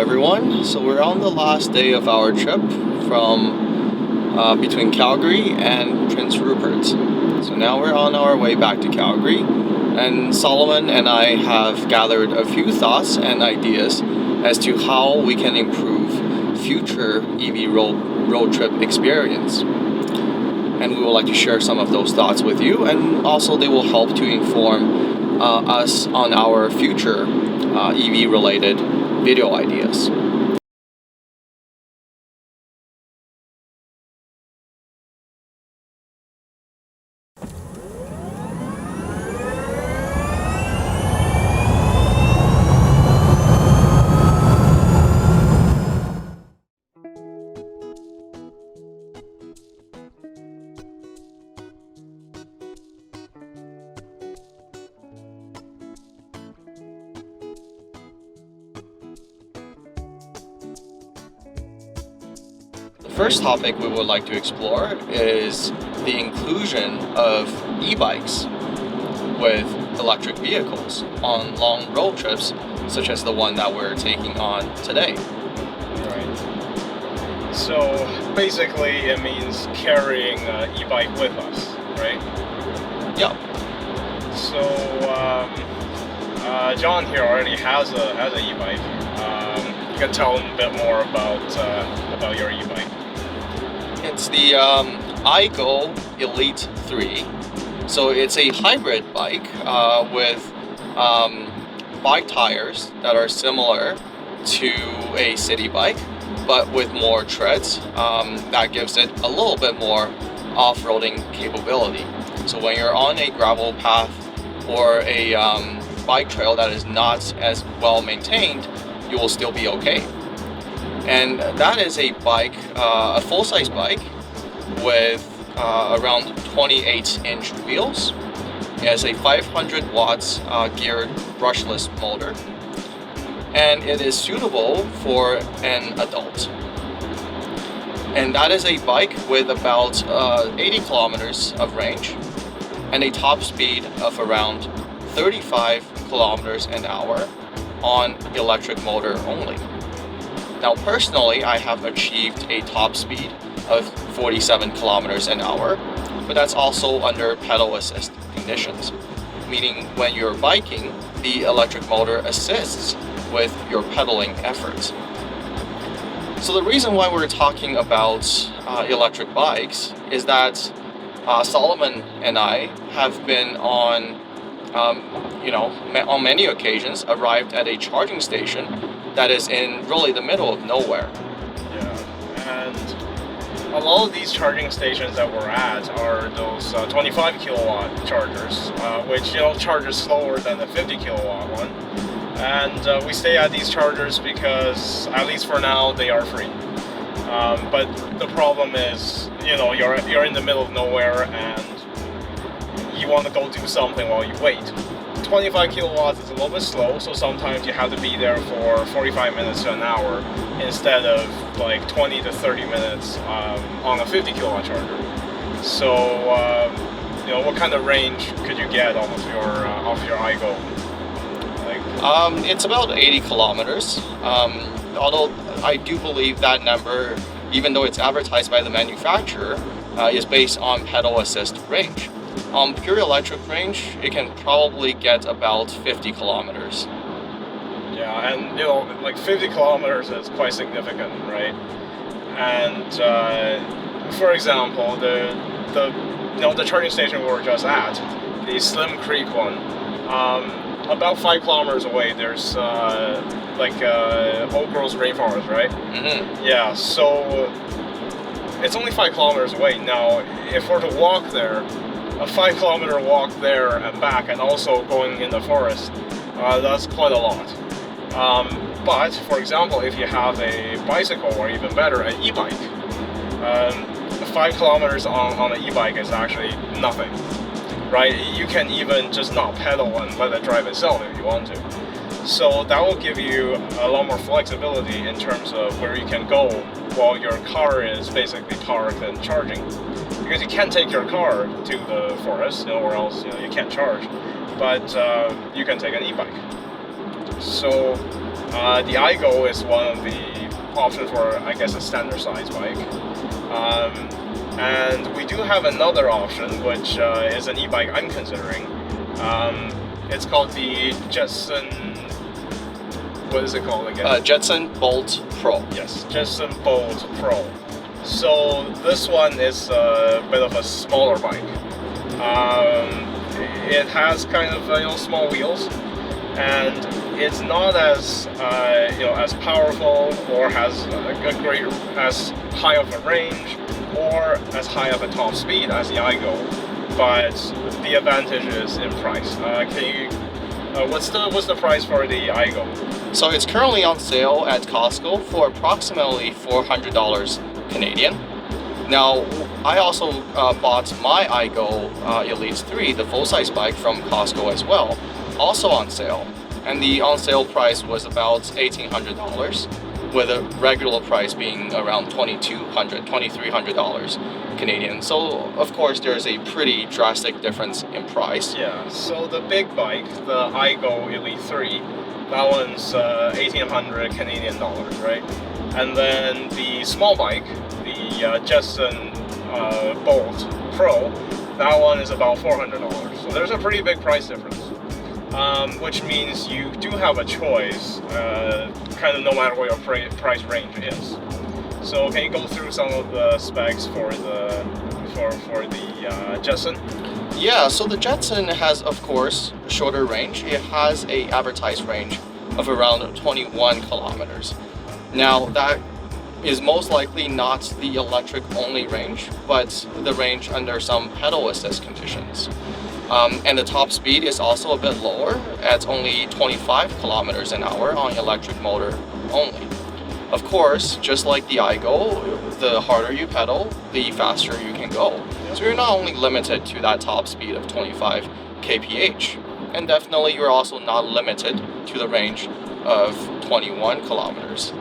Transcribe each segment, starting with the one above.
everyone. So we're on the last day of our trip from between Calgary and Prince Rupert. So now we're on our way back to Calgary, and Solomon and I have gathered a few thoughts and ideas as to how we can improve future EV road trip experience. And we would like to share some of those thoughts with you, and also they will help to inform us on our future EV related video ideas. The first topic we would like to explore is the inclusion of e-bikes with electric vehicles on long road trips, such as the one that we're taking on today. Right. So basically it means carrying an e-bike with us, right? Yep. So John here already has an e-bike. You can tell him a bit more about your e-bike. It's the iGo Elite 3. So it's a hybrid bike with bike tires that are similar to a city bike, but with more treads. That gives it a little bit more off-roading capability. So when you're on a gravel path or a bike trail that is not as well maintained, you will still be okay. And that is a bike, a full-size bike with around 28-inch wheels. It has a 500 watts geared brushless motor, and it is suitable for an adult. And that is a bike with about 80 kilometers of range and a top speed of around 35 kilometers an hour on electric motor only. Now personally, I have achieved a top speed of 47 kilometers an hour, but that's also under pedal assist conditions, meaning when you're biking, the electric motor assists with your pedaling efforts. So the reason why we're talking about electric bikes is that Solomon and I have been on many occasions arrived at a charging station that is in really the middle of nowhere. Yeah, and a lot of these charging stations that we're at are those 25 kilowatt chargers, which charges slower than the 50 kilowatt one. And we stay at these chargers because, at least for now, they are free. But the problem is, you're in the middle of nowhere and you want to go do something while you wait. 25 kilowatts is a little bit slow, so sometimes you have to be there for 45 minutes to an hour instead of like 20 to 30 minutes on a 50 kilowatt charger. So, what kind of range could you get off your iGo? It's about 80 kilometers. Although I do believe that number, even though it's advertised by the manufacturer, is based on pedal assist range. On pure electric range, it can probably get about 50 kilometers. Yeah, and like 50 kilometers is quite significant, right? And for example, the charging station we were just at, the Slim Creek one, about 5 kilometers away, there's Oak Grove's rainforest, right? Mm-hmm. Yeah, so it's only 5 kilometers away. Now, if we're to walk there, a 5 kilometer walk there and back, and also going in the forest, that's quite a lot. But for example, if you have a bicycle, or even better, an e-bike, 5 kilometers on an e-bike is actually nothing, right? You can even just not pedal and let it drive itself if you want to. So that will give you a lot more flexibility in terms of where you can go while your car is basically parked and charging. Because you can take your car to the forest, or else you can't charge. But you can take an e-bike. So The iGo is one of the options for, I guess, a standard size bike. And we do have another option, which is an e-bike I'm considering. It's called the Jetson. What is it called again? Jetson Bolt Pro. Yes, Jetson Bolt Pro. So this one is a bit of a smaller bike. It has kind of small wheels, and it's not as as powerful or has as high of a range or as high of a top speed as the iGo, but the advantage is in price. What's the price for the iGo? So it's currently on sale at Costco for approximately $400 Canadian. Now, I also bought my iGo Elite 3, the full-size bike, from Costco as well, also on sale. And the on-sale price was about $1,800, with a regular price being around $2,300 Canadian. So, of course, there's a pretty drastic difference in price. Yeah, so the big bike, the iGo Elite 3, that one's $1,800 Canadian dollars, right? And then the small bike, the Jetson Bolt Pro, that one is about $400. So there's a pretty big price difference, which means you do have a choice, kind of no matter what your price range is. So can you go through some of the specs for the Jetson? Yeah, so the Jetson has, of course, a shorter range. It has a advertised range of around 21 kilometers. Now, that is most likely not the electric only range, but the range under some pedal assist conditions. And the top speed is also a bit lower at only 25 kilometers an hour on electric motor only. Of course, just like the iGo, the harder you pedal, the faster you can go. So you're not only limited to that top speed of 25 kph, and definitely you're also not limited to the range of 21 kilometers.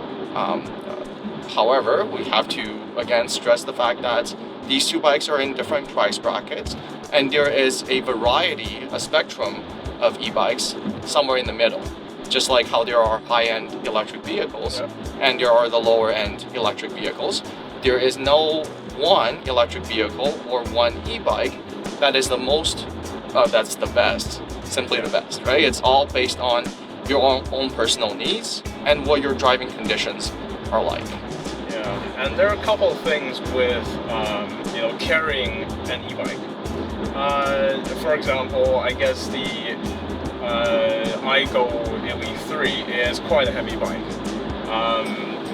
However, we have to again stress the fact that these two bikes are in different price brackets, and there is a variety, a spectrum of e-bikes somewhere in the middle. Just like how there are high-end electric vehicles and there are the lower-end electric vehicles, there is no one electric vehicle or one e-bike that is the most, that's the best, simply the best, right? It's all based on your own personal needs and what your driving conditions are like. Yeah, and there are a couple of things with carrying an e-bike. For example, I guess the iGo Elite 3 is quite a heavy bike.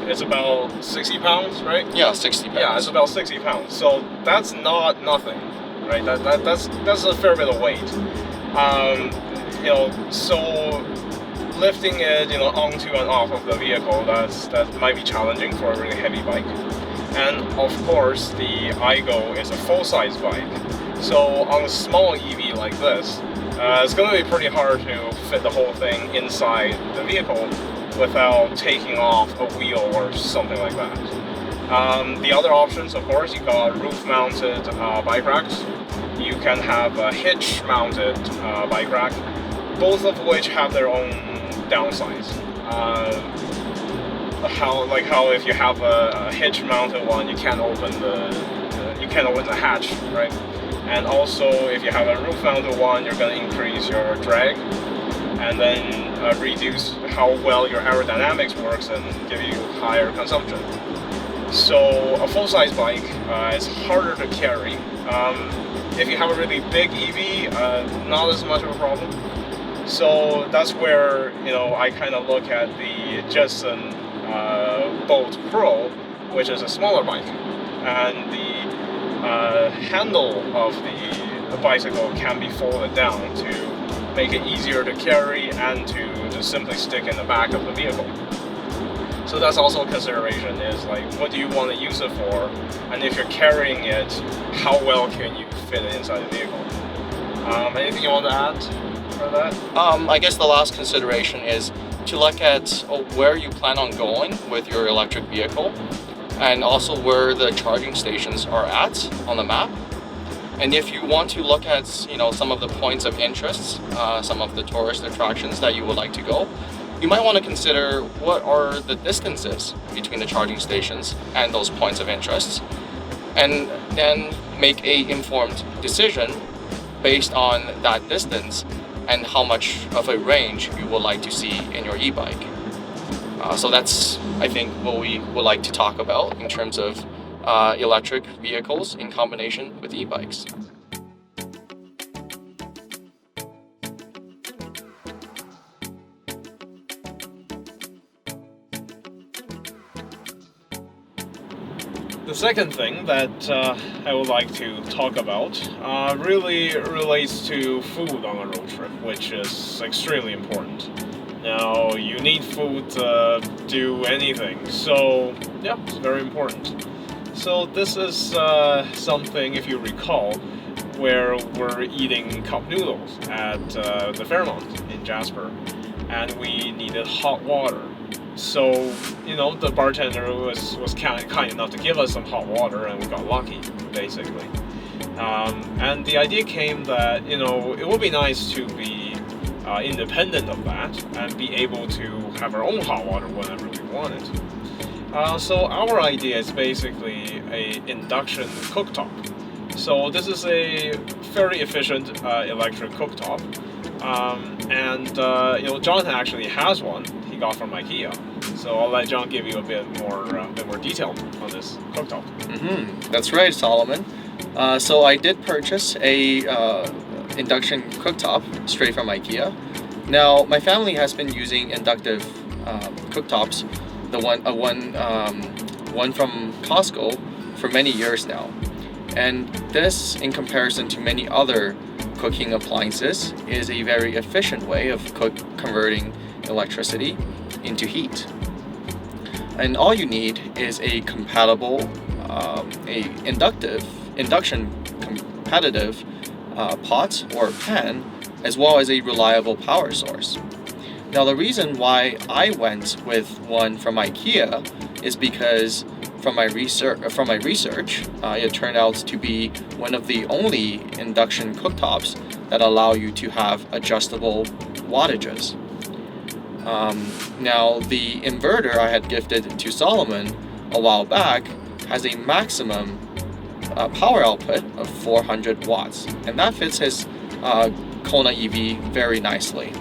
It's about 60 pounds, right? Yeah, 60 pounds. Yeah, it's about 60 pounds. So that's not nothing, right? That's a fair bit of weight. So lifting it, onto and off of the vehicle, that might be challenging for a really heavy bike. And of course, the iGo is a full-size bike. So on a small EV like this, it's going to be pretty hard to fit the whole thing inside the vehicle without taking off a wheel or something like that. The other options, of course, you got roof-mounted bike racks. You can have a hitch-mounted bike rack, both of which have their own downsides. How if you have a hitch-mounted one, you can't open the hatch, right? And also, if you have a roof-mounted one, you're going to increase your drag, and then reduce how well your aerodynamics works and give you higher consumption. So a full-size bike is harder to carry. If you have a really big EV, not as much of a problem. So that's where I kind of look at the Jetson Bolt Pro, which is a smaller bike, and the handle of the bicycle can be folded down to make it easier to carry and to just simply stick in the back of the vehicle. So that's also a consideration, is like, what do you want to use it for? And if you're carrying it, how well can you fit it inside the vehicle? Anything you want to add for that? I guess the last consideration is to look at where you plan on going with your electric vehicle, and also where the charging stations are at on the map. And if you want to look at some of the points of interest, some of the tourist attractions that you would like to go, you might want to consider what are the distances between the charging stations and those points of interest, and then make a informed decision based on that distance and how much of a range you would like to see in your e-bike. So that's, I think, what we would like to talk about in terms of electric vehicles in combination with e-bikes. The second thing that I would like to talk about really relates to food on a road trip, which is extremely important. Now, you need food to do anything, so yeah, it's very important. So this is something, if you recall, where we're eating cup noodles at the Fairmont in Jasper, and we needed hot water. So, the bartender was kind enough to give us some hot water, and we got lucky, basically. And the idea came that, it would be nice to be independent of that and be able to have our own hot water whenever we want it. So our idea is basically an induction cooktop. So this is a very efficient electric cooktop. Jonathan actually has one. He got from IKEA. So I'll let John give you a bit more detail on this cooktop. That's right, Solomon. So I did purchase a induction cooktop straight from IKEA. Now my family has been using inductive cooktops, the one from Costco, for many years now. And this, in comparison to many other cooking appliances, is a very efficient way of converting electricity into heat. And all you need is a compatible, induction competitive pot or pan, as well as a reliable power source. Now the reason why I went with one from IKEA is because from my research, it turned out to be one of the only induction cooktops that allow you to have adjustable wattages. Now the inverter I had gifted to Solomon a while back has a maximum power output of 400 watts, and that fits his Kona EV very nicely.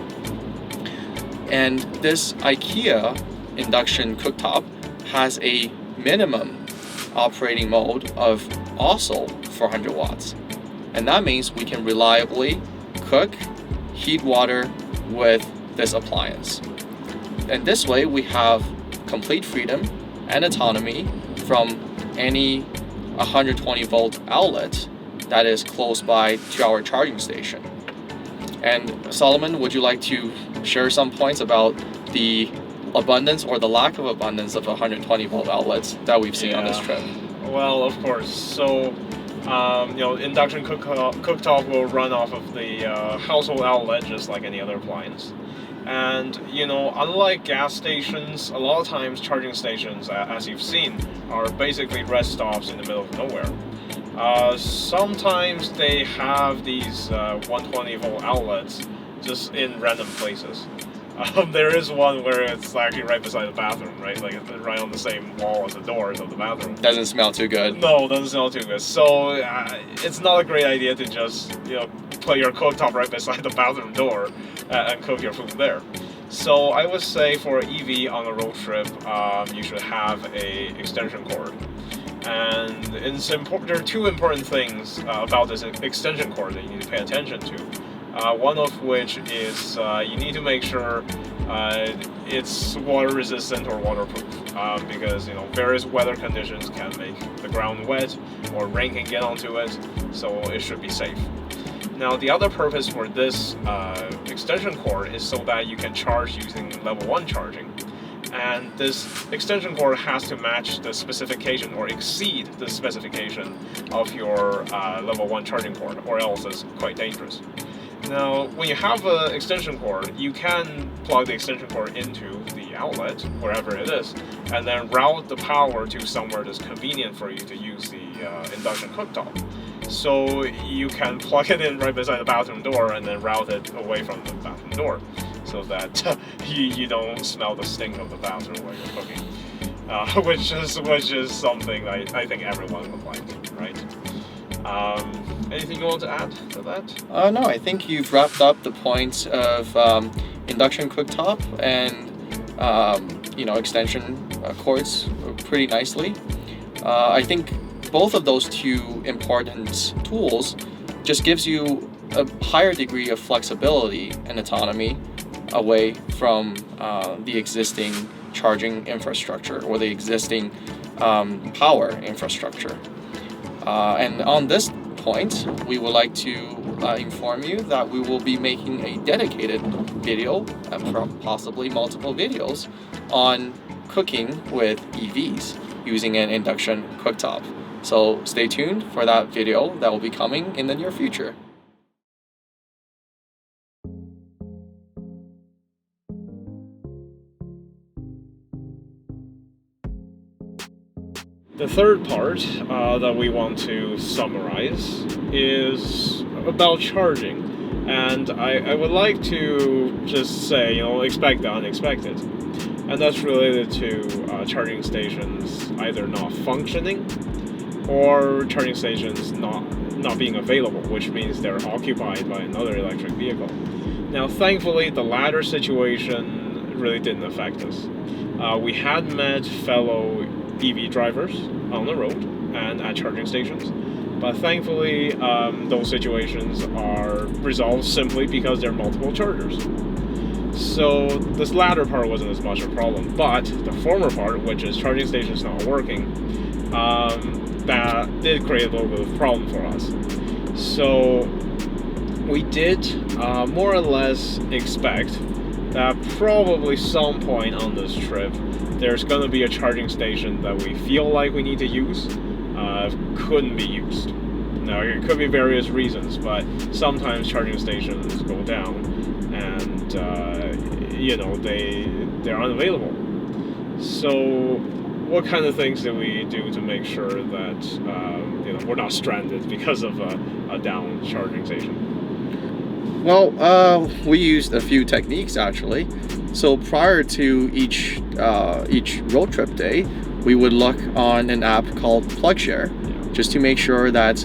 And this IKEA induction cooktop has a minimum operating mode of also 400 watts, and that means we can reliably cook, heat water with this appliance. And this way we have complete freedom and autonomy from any 120 volt outlet that is close by to our charging station. And Solomon, would you like to share some points about the abundance or the lack of abundance of 120 volt outlets that we've seen on this trip? Well, of course. So, induction cooktop will run off of the household outlet just like any other appliance. And, unlike gas stations, a lot of times charging stations, as you've seen, are basically rest stops in the middle of nowhere. Sometimes they have these 120 volt outlets just in random places. There is one where it's actually right beside the bathroom, right? Like it's right on the same wall as the doors of the bathroom. Doesn't smell too good. No, doesn't smell too good. So it's not a great idea to just put your cooktop right beside the bathroom door and cook your food there. So I would say for an EV on a road trip, you should have a extension cord. And there are two important things about this extension cord that you need to pay attention to. One of which is you need to make sure it's water resistant or waterproof, because various weather conditions can make the ground wet or rain can get onto it, so it should be safe. Now the other purpose for this extension cord is so that you can charge using level 1 charging. And this extension cord has to match the specification or exceed the specification of your level 1 charging cord, or else it's quite dangerous. Now, when you have an extension cord, you can plug the extension cord into the outlet, wherever it is, and then route the power to somewhere that's convenient for you to use the induction cooktop. So you can plug it in right beside the bathroom door and then route it away from the bathroom door. So so that you don't smell the stink of the bathroom while you're cooking. Which is something I think everyone would like, right? Anything you want to add to that? No, I think you've wrapped up the points of induction cooktop and extension cords pretty nicely. I think both of those two important tools just gives you a higher degree of flexibility and autonomy away from the existing charging infrastructure or the existing power infrastructure. And on this point, we would like to inform you that we will be making a dedicated video, possibly multiple videos, on cooking with EVs using an induction cooktop. So stay tuned for that video that will be coming in the near future. The third part that we want to summarize is about charging, and I would like to just say, expect the unexpected, and that's related to charging stations either not functioning or charging stations not being available, which means they're occupied by another electric vehicle. Now, thankfully, the latter situation really didn't affect us. We had met fellow EV drivers on the road and at charging stations, but thankfully those situations are resolved simply because there are multiple chargers. So this latter part wasn't as much a problem, but the former part, which is charging stations not working, that did create a little bit of a problem for us. So we did more or less expect that probably some point on this trip there's going to be a charging station that we feel like we need to use couldn't be used. Now, it could be various reasons, but sometimes charging stations go down and they're unavailable. So what kind of things do we do to make sure that we're not stranded because of a down charging station? Well, we used a few techniques actually. So prior to each road trip day, we would look on an app called PlugShare, just to make sure that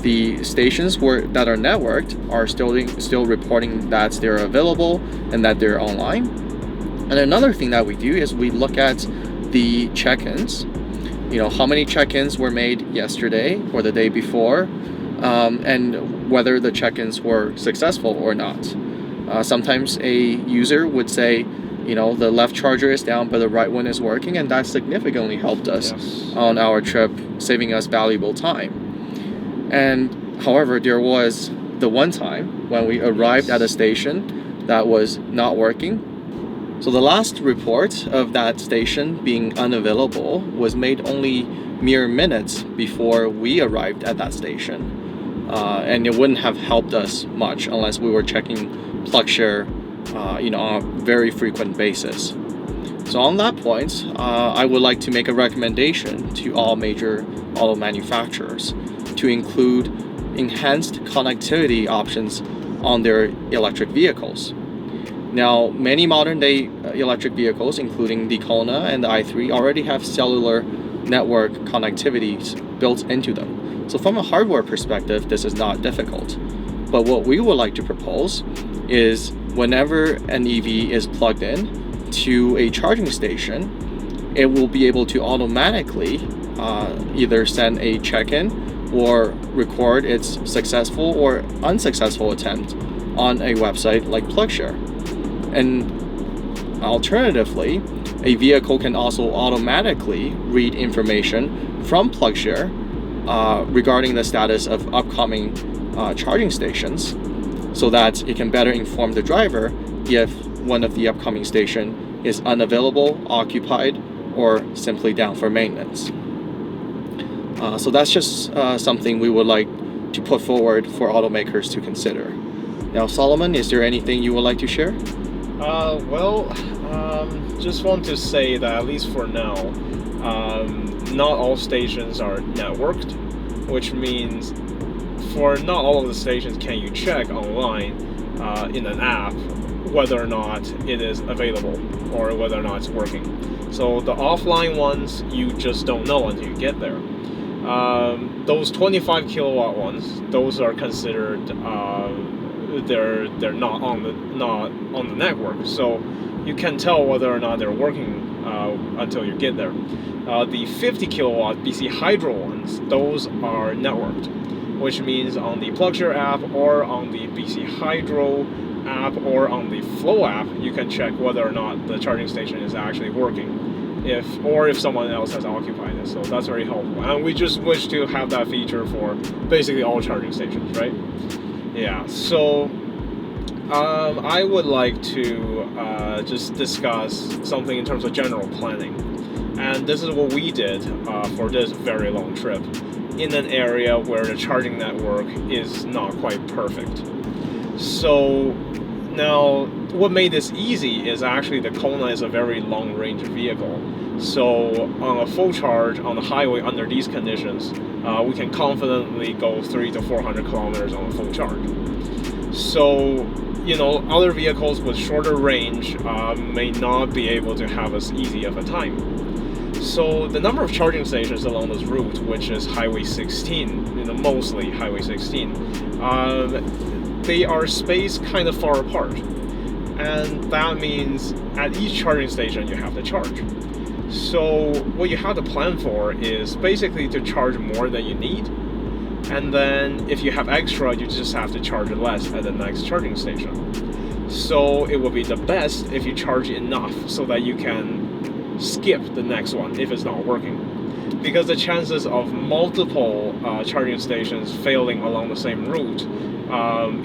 the stations that are networked are still reporting that they're available and that they're online. And another thing that we do is we look at the check-ins. How many check-ins were made yesterday or the day before, and whether the check-ins were successful or not. Sometimes a user would say, the left charger is down, but the right one is working, and that significantly helped us on our trip, saving us valuable time. And however, there was the one time when we arrived at a station that was not working. So the last report of that station being unavailable was made only mere minutes before we arrived at that station. And it wouldn't have helped us much unless we were checking PlugShare on a very frequent basis. So on that point, I would like to make a recommendation to all major auto manufacturers to include enhanced connectivity options on their electric vehicles. Now, many modern day electric vehicles, including the Kona and the i3, already have cellular network connectivities built into them. So from a hardware perspective, this is not difficult. But what we would like to propose is whenever an EV is plugged in to a charging station, it will be able to automatically either send a check-in or record its successful or unsuccessful attempt on a website like PlugShare. And alternatively, a vehicle can also automatically read information from PlugShare regarding the status of upcoming charging stations, so that it can better inform the driver if one of the upcoming station is unavailable, occupied, or simply down for maintenance. So that's just something we would like to put forward for automakers to consider. Now, Solomon, is there anything you would like to share? Just want to say that at least for now, not all stations are networked, which means for not all of the stations can you check online in an app whether or not it is available or whether or not it's working. So the offline ones, you just don't know until you get there. Those 25 kilowatt ones, those are considered they're not on the network, so you can tell whether or not they're working until you get there. The 50 kilowatt BC Hydro ones, those are networked, which means on the PlugShare app or on the BC Hydro app or on the Flow app, you can check whether or not the charging station is actually working, if someone else has occupied it. So that's very helpful, and we just wish to have that feature for basically all charging stations, right? Yeah, so I would like to just discuss something in terms of general planning, and this is what we did for this very long trip in an area where the charging network is not quite perfect. So now, what made this easy is actually the Kona is a very long-range vehicle. So on a full charge on the highway under these conditions, we can confidently go 300 to 400 kilometers on a full charge. So, you know, other vehicles with shorter range may not be able to have as easy of a time. So the number of charging stations along this route, which is Highway 16, you know, mostly Highway 16, they are spaced kind of far apart. And that means at each charging station you have to charge. So what you have to plan for is basically to charge more than you need. And then if you have extra, you just have to charge less at the next charging station. So it would be the best if you charge enough so that you can skip the next one if it's not working. Because the chances of multiple charging stations failing along the same route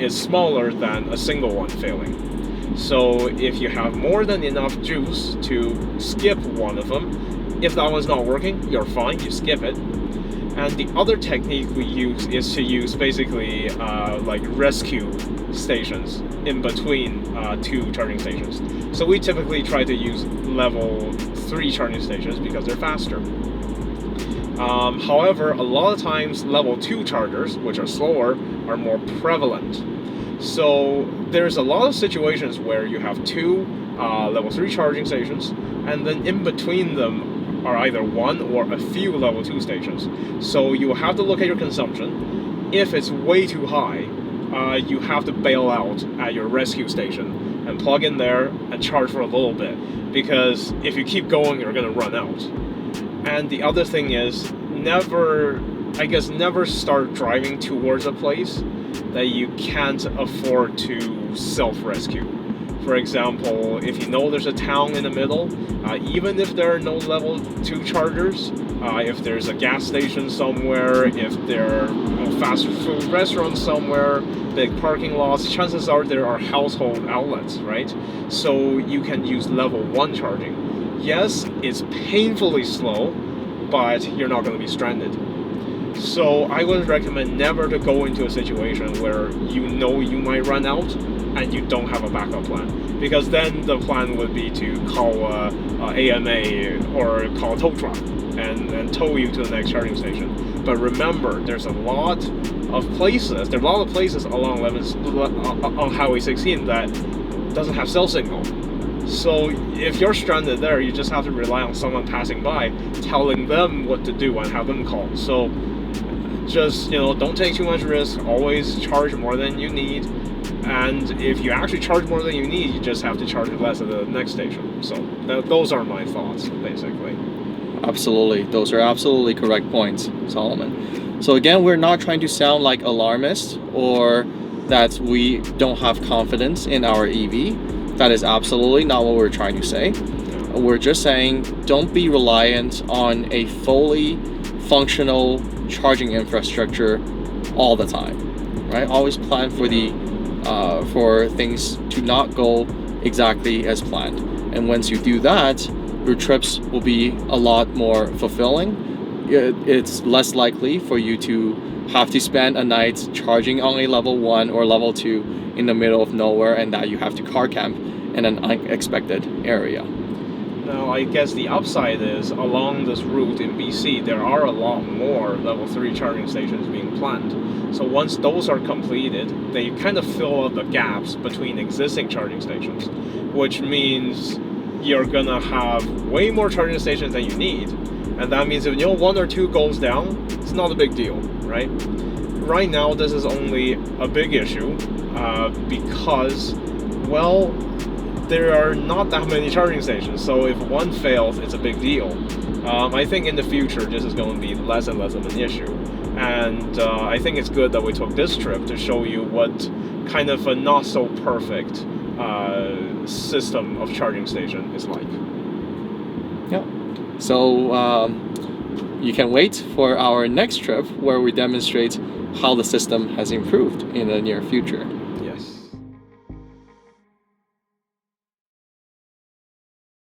is smaller than a single one failing. So if you have more than enough juice to skip one of them, if that one's not working, you're fine, you skip it. And the other technique we use is to use basically like rescue stations in between two charging stations. So we typically try to use level 3 charging stations because they're faster. However, a lot of times level 2 chargers, which are slower, are more prevalent. So there's a lot of situations where you have 2 level 3 charging stations, and then in between them are either 1 or a few level 2 stations. So you have to look at your consumption. If it's way too high, you have to bail out at your rescue station and plug in there and charge for a little bit, because if you keep going, you're going to run out. And the other thing is, never start driving towards a place that you can't afford to self-rescue. For example, if you know there's a town in the middle, even if there are no level 2 chargers, if there's a gas station somewhere, if there are fast food restaurants somewhere, big parking lots, chances are there are household outlets, right? So you can use level 1 charging. Yes, it's painfully slow, but you're not going to be stranded. So I would recommend never to go into a situation where you know you might run out and you don't have a backup plan, because then the plan would be to call AMA or call a tow truck and tow you to the next charging station. But remember, there's a lot of places along on Highway 16 that doesn't have cell signal. So if you're stranded there, you just have to rely on someone passing by telling them what to do and have them call. So just, you know, don't take too much risk. Always charge more than you need. And if you actually charge more than you need, you just have to charge less at the next station. So those are my thoughts, basically. Absolutely. Those are absolutely correct points, Solomon. So again, we're not trying to sound like alarmists or that we don't have confidence in our EV. That is absolutely not what we're trying to say. We're just saying don't be reliant on a fully functional charging infrastructure all the time, right? Always plan for for things to not go exactly as planned. And once you do that, your trips will be a lot more fulfilling. It's less likely for you to have to spend a night charging on a level 1 or level 2 in the middle of nowhere, and that you have to car camp in an unexpected area. Now, I guess the upside is along this route in BC, there are a lot more level 3 charging stations being planned. So once those are completed, they kind of fill out the gaps between existing charging stations, which means you're gonna have way more charging stations than you need. And that means if one or two goes down, it's not a big deal, right? Right now, this is only a big issue because, well, there are not that many charging stations. So if one fails, it's a big deal. I think in the future, this is going to be less and less of an issue. And I think it's good that we took this trip to show you what kind of a not so perfect system of charging station is like. Yeah. So you can wait for our next trip where we demonstrate how the system has improved in the near future.